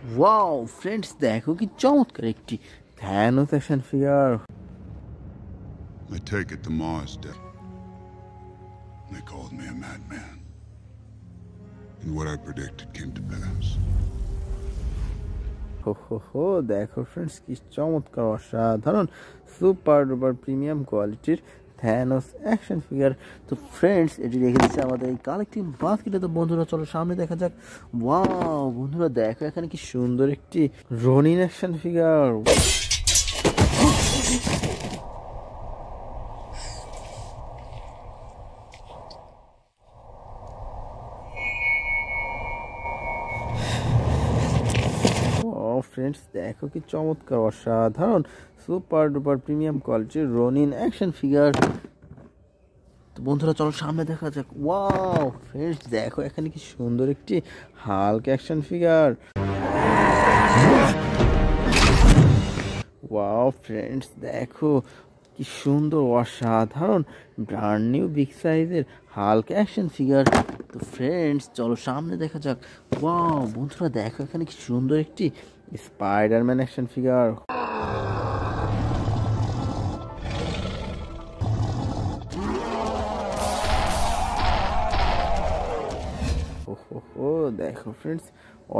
Wow friends, দেখো কি চমৎকার একটি Thanos action figure. I take it the Mars dead. They called me a madman. And what I predicted came to pass. হো দেখো friends, কি চমৎকার অসাধারণ সুপার ডুপার প্রিমিয়াম কোয়ালিটির থ্যানোস অ্যাকশন ফিগার। তো ফ্রেন্ডস, এটি রেখে দিচ্ছে আমাদের এই কালেকটিভ বাস্কেটে। তো বন্ধুরা চলো সামনে দেখা যাক। ওয়াও বন্ধুরা দেখো এখানে কি সুন্দর একটি রনিন অ্যাকশন ফিগার। ফ্রেন্ডস দেখো কি চমৎকার অসাধারণ সুপার ডুপার প্রিমিয়াম কোয়ালিটির রনিন অ্যাকশন ফিগার। তো বন্ধুরা চলো সামনে দেখা যাক। ওয়াও ফ্রেন্ডস দেখো এখানে কি সুন্দর একটি Hulk action figure. Wow friends দেখো কি সুন্দর অসাধারণ ব্র্যান্ড নিউ বিগ সাইজের হাল্ক অ্যাকশন ফিগার। তো ফ্রেন্ডস চলো সামনে দেখা যাক। ওয়াও বন্ধুরা দেখো এখানে কি সুন্দর একটি স্পাইডারম্যান অ্যাকশন ফিগার। ও দেখো ফ্রেন্ডস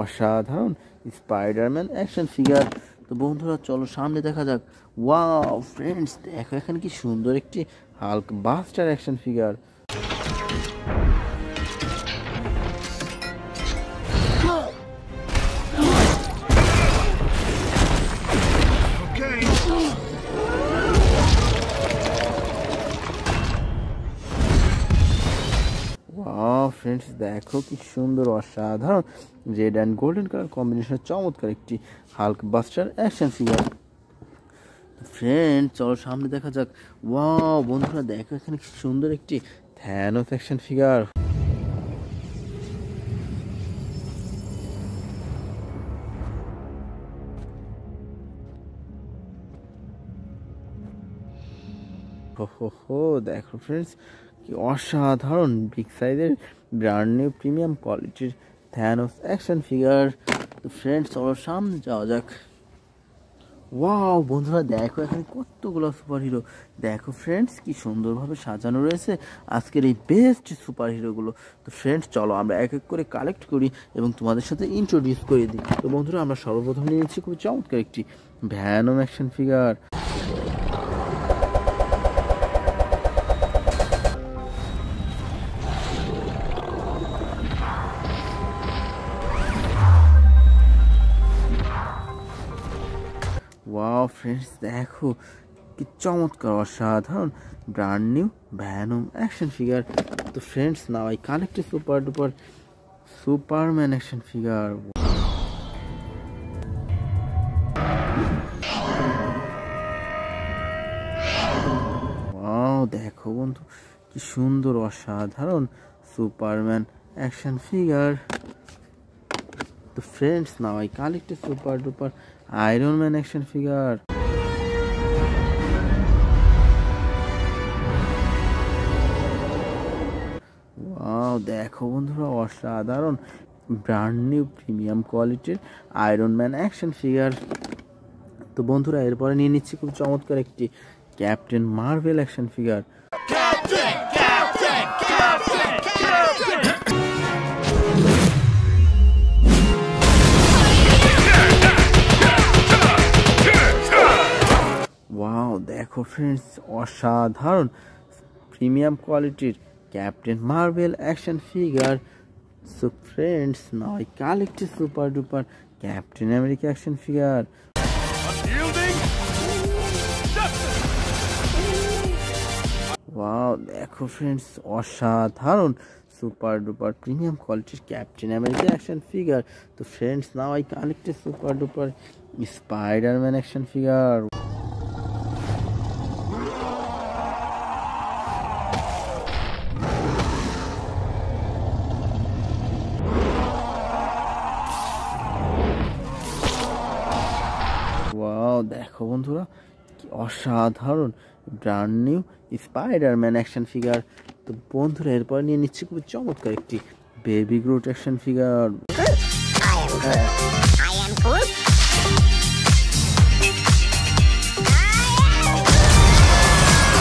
অসাধারণ স্পাইডারম্যান অ্যাকশন ফিগার। তো বন্ধুরা চলো সামনে দেখা যাক। ওয়াও ফ্রেন্ডস দেখো এখানে কি সুন্দর একটি Hulk buster action figure. Friends দেখো কি সুন্দর অসাধারণ রেড অ্যান্ড গোল্ডেন কালার কম্বিনেশনের চমৎকার একটি Hulk buster action figure. Friend চলো সামনে দেখা যাক। ওয়াও বন্ধুরা দেখো এখানে কি সুন্দর একটি থ্যানোস অ্যাকশন ফিগার। দেখো ফ্রেন্ডস কি অসাধারণ বিগ সাইজের ব্র্যান্ড নিউ প্রিমিয়াম কোয়ালিটির থ্যানোস অ্যাকশন ফিগার। তো ফ্রেন্ডস চলো সামনে যাওয়া যাক। ওয়াও বন্ধুরা দেখো এখানে কতগুলো সুপার হিরো। দেখো ফ্রেন্ডস কি সুন্দরভাবে সাজানো রয়েছে আজকের এই বেস্ট সুপার হিরোগুলো। তো ফ্রেন্ডস চলো আমরা এক এক করে কালেক্ট করি এবং তোমাদের সাথে ইন্ট্রোডিউস করে দিই। তো বন্ধুরা আমরা সর্বপ্রথম নিয়ে নিচ্ছি খুব চমৎকার একটি Venom action figure. Wow friends দেখো কি চমৎকার অসাধারণ brand new Venom action figure. তো friends now I collect super duper Superman action figure. Wow দেখো বন্ধু কি সুন্দর অসাধারণ সুপারম্যান অ্যাকশন ফিগার। তো friends now I collect super duper iron man action figure. Wow দেখো বন্ধুরা অসাধারণ ব্র্যান্ড নিউ প্রিমিয়াম কোয়ালিটির আয়রন ম্যান অ্যাকশন ফিগার। তো বন্ধুরা এরপরে নিয়ে নিচ্ছি খুব চমৎকার একটি captain Marvel action figure. Wow দেখো ফ্রেন্ডস অসাধারণ প্রিমিয়াম কোয়ালিটির captain Marvel action figure. So friends now I collect super duper captain America action figure. Wow দেখো ফ্রেন্ডস অসাধারণ সুপার ডুপার প্রিমিয়াম কোয়ালিটির ক্যাপ্টেন আমেরিকা অ্যাকশন ফিগার। তো friends now I collect super duper Spiderman action figure. Wow দেখো বন্ধুরা কি অসাধারণ brand new Spiderman action figure. তো বন্ধুরা এরপর নিয়ে নিচ্ছি খুব চমৎকার একটি baby Groot action figure. I am Groot.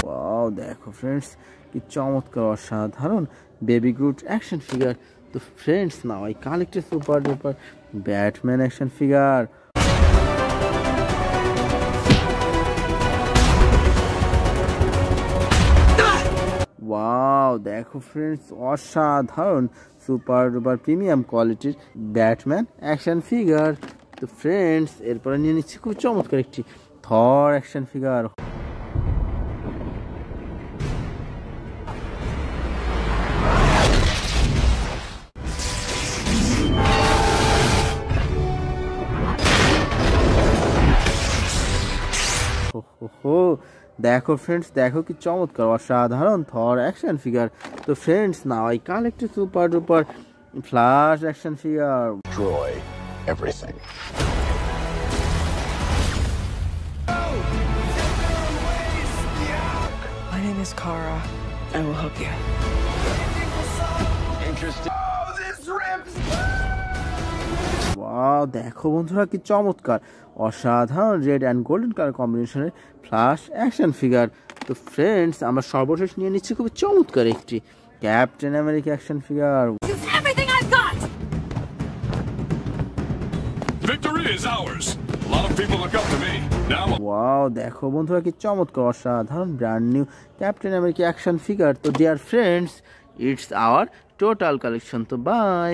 Wow দেখো ফ্রেন্ডস কি চমৎকার অসাধারণ বেবি গ্রুট অ্যাকশন ফিগার। তো friends now I collected super duper Batman action figure. Wow দেখো ফ্রেন্ডস অসাধারণ সুপার ডুপার প্রিমিয়াম কোয়ালিটির ব্যাটম্যান অ্যাকশন ফিগার। তো ফ্রেন্ডস এরপরে নিয়ে নিচ্ছি খুব চমৎকার একটি থর অ্যাকশন ফিগার। দেখো ফ্রেন্ডস দেখো কি চমৎকার অসাধারণ থর অ্যাকশন ফিগার। তো friends now I collected super duper flash action figure. Destroy everything. My name is Kara. I will help you. Wow দেখো বন্ধুরা কি চমৎকার অসাধারণ রেড অ্যান্ড গোল্ডেন কালার কম্বিনেশনের ফ্ল্যাশ অ্যাকশন ফিগার। তো ফ্রেন্ডস আমরা সর্বশেষ নিয়ে নিচ্ছি খুব চমৎকার একটি captain America action figure. Use everything I've got! Victory is ours. A lot of people look up to me. Now wow দেখো বন্ধুরা কি চমৎকার অসাধারণ brand new captain America action figure. তো dear friends it's our total collection. তো by.